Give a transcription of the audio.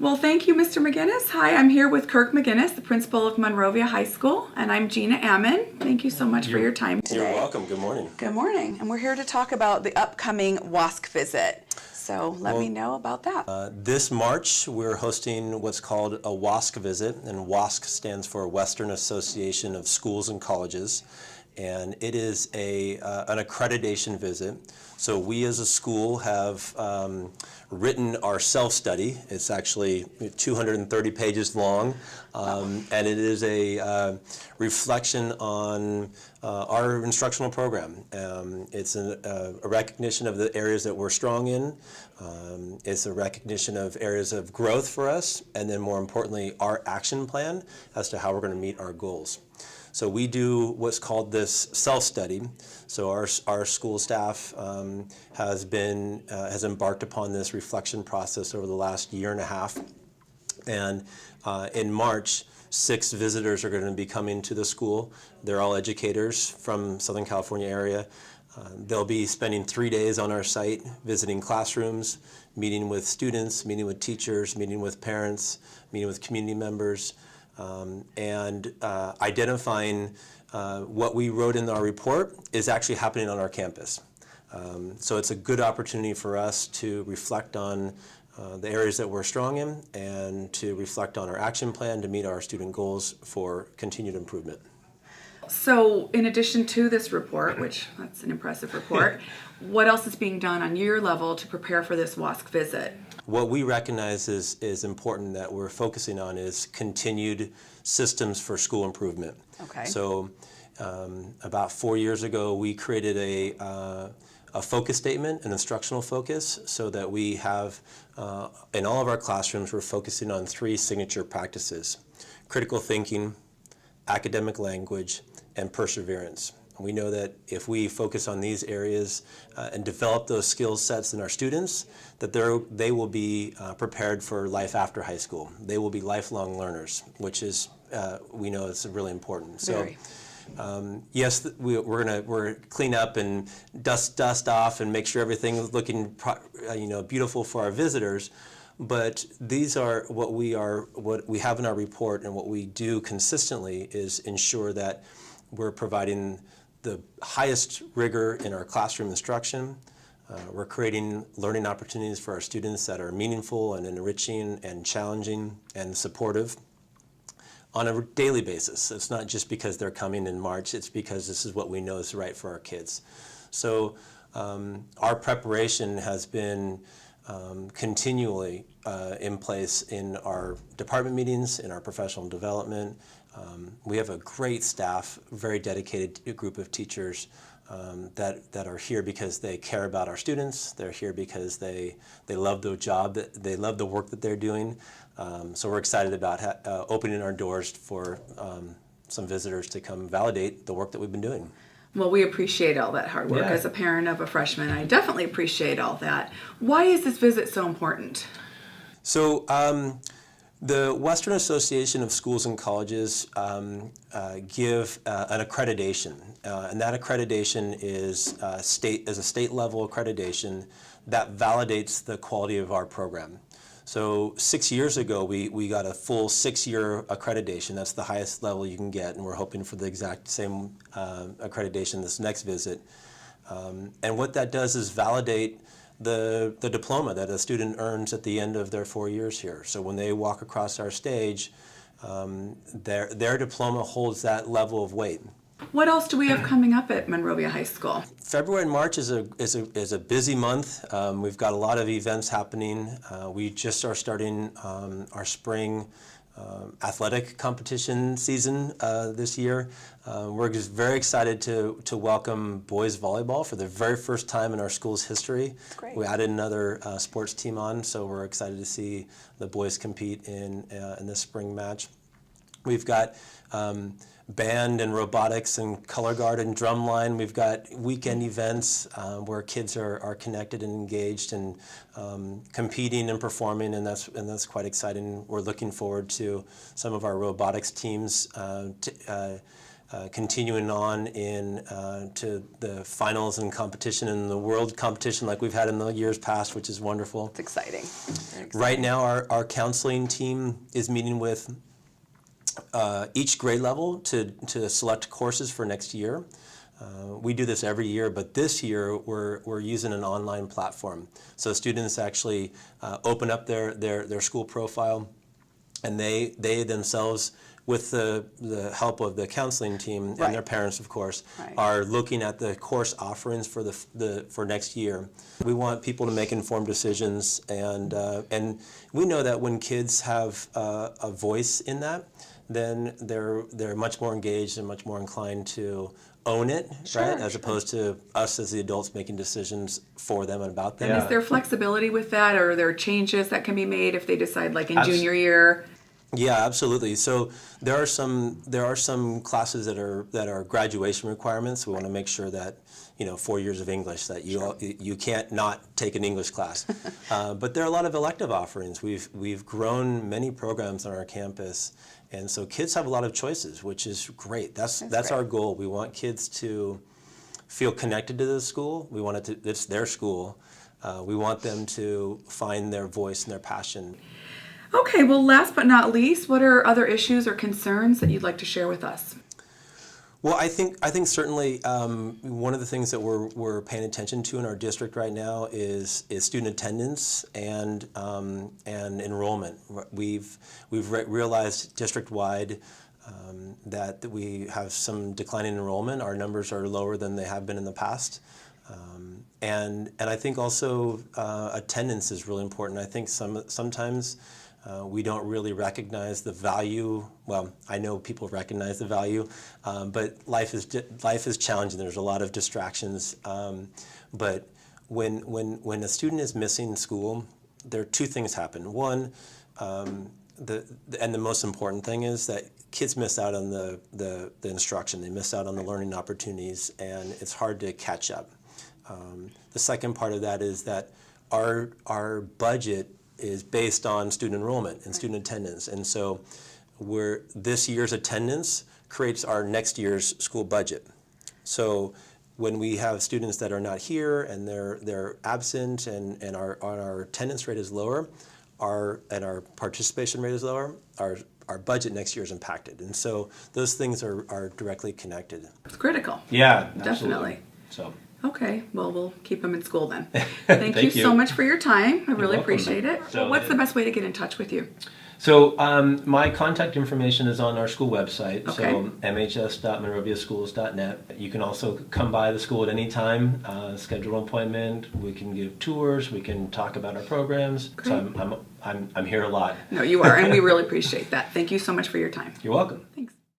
Well, thank you, Mr. McGinnis. Hi, I'm here with Kirk McGinnis, the principal of Monrovia High School, and I'm Gina Ammon. Thank you so much for your time today. You're welcome. Good morning. Good morning. And we're here to talk about the upcoming WASC visit. So let me know about that. This March, we're hosting what's called a WASC visit, and WASC stands for Western Association of Schools and Colleges, and it is an accreditation visit. So we as a school have written our self-study. It's actually 230 pages long, and it is a reflection on our instructional program. It's a recognition of the areas that we're strong in. It's a recognition of areas of growth for us, and then more importantly, our action plan as to how we're going to meet our goals. So we do what's called this self-study. So our school staff has embarked upon this reflection process over the last year and a half. And in March, 6 visitors are going to be coming to the school. They're all educators from Southern California area. They'll be spending 3 days on our site, visiting classrooms, meeting with students, meeting with teachers, meeting with parents, meeting with community members, and identifying what we wrote in our report is actually happening on our campus. So it's a good opportunity for us to reflect on the areas that we're strong in and to reflect on our action plan to meet our student goals for continued improvement. So in addition to this report, which that's an impressive report, what else is being done on your level to prepare for this WASC visit? What we recognize is important that we're focusing on is continued systems for school improvement. Okay. So about 4 years ago, we created a focus statement, an instructional focus, so that we have, in all of our classrooms, we're focusing on 3 signature practices: critical thinking, academic language, and perseverance. We know that if we focus on these areas and develop those skill sets in our students, that they will be prepared for life after high school. They will be lifelong learners, which is, we know it's really important. Very. So, yes, we're gonna clean up and dust off and make sure everything is looking beautiful for our visitors. But these are what we have in our report, and what we do consistently is ensure that we're providing the highest rigor in our classroom instruction. We're creating learning opportunities for our students that are meaningful and enriching and challenging and supportive on a daily basis. It's not just because they're coming in March, it's because this is what we know is right for our kids. So our preparation has been continually in place in our department meetings, in our professional development. We have a great staff, very dedicated group of teachers that are here because they care about our students. They're here because they love the job, they love the work that they're doing. So we're excited about opening our doors for some visitors to come validate the work that we've been doing. Well, we appreciate all that hard work. Yeah. As a parent of a freshman, I definitely appreciate all that. Why is this visit so important? So the Western Association of Schools and Colleges give an accreditation, and that accreditation is a state level accreditation that validates the quality of our program. So 6 years ago, we got a full 6-year accreditation. That's the highest level you can get, and we're hoping for the exact same accreditation this next visit. And what that does is validate the diploma that a student earns at the end of their 4 years here. So when they walk across our stage, their diploma holds that level of weight. What else do we have coming up at Monrovia High School? February and March is a busy month. We've got a lot of events happening. We just are starting our spring athletic competition season this year. We're just very excited to welcome boys volleyball for the very first time in our school's history. Great. We added another sports team on, so we're excited to see the boys compete in this spring match. We've got band and robotics and color guard and drumline. We've got weekend events where kids are connected and engaged and competing and performing, and that's quite exciting. We're looking forward to some of our robotics teams continuing on in to the finals and competition and the world competition like we've had in the years past, which is wonderful. It's exciting. Very exciting. Right now, our counseling team is meeting with each grade level to select courses for next year. We do this every year, but this year we're using an online platform. So students actually open up their school profile, and they themselves, with the help of the counseling team and their parents, of course, are looking at the course offerings for next year. We want people to make informed decisions, and we know that when kids have a voice in that, then they're much more engaged and much more inclined to own it, right? As opposed to us as the adults making decisions for them and about them. And is there flexibility with that, or are there changes that can be made if they decide, like in junior year? Yeah, absolutely. So there are some classes that are graduation requirements. We want to make sure that 4 years of English, that you can't not take an English class. But there are a lot of elective offerings. We've grown many programs on our campus, and so kids have a lot of choices, which is great. That's great. Our goal. We want kids to feel connected to the school. We want it's their school. We want them to find their voice and their passion. Okay, well, last but not least, what are other issues or concerns that you'd like to share with us? Well, I think certainly one of the things that we're paying attention to in our district right now is student attendance and enrollment. We've realized district-wide that we have some declining enrollment. Our numbers are lower than they have been in the past. And I think also attendance is really important. I think sometimes we don't really recognize the value. Well, I know people recognize the value, but life is challenging. There's a lot of distractions. But when a student is missing school, there are two things happen. One, the most important thing is that kids miss out on the instruction. They miss out on the learning opportunities, and it's hard to catch up. The second part of that is that our budget is based on student enrollment and student attendance, and so this year's attendance creates our next year's school budget. So when we have students that are not here and they're absent and our attendance rate is lower, and our participation rate is lower, our budget next year is impacted, and so those things are directly connected. It's critical. Yeah, definitely. Absolutely. So. Okay, well, we'll keep them in school then. Thank you so much for your time. I really appreciate it. So, what's the best way to get in touch with you? So my contact information is on our school website, Okay. so mhs.monroviaschools.net. You can also come by the school at any time, schedule an appointment. We can give tours. We can talk about our programs. Great. So I'm here a lot. No, you are, and we really appreciate that. Thank you so much for your time. You're welcome. Thanks.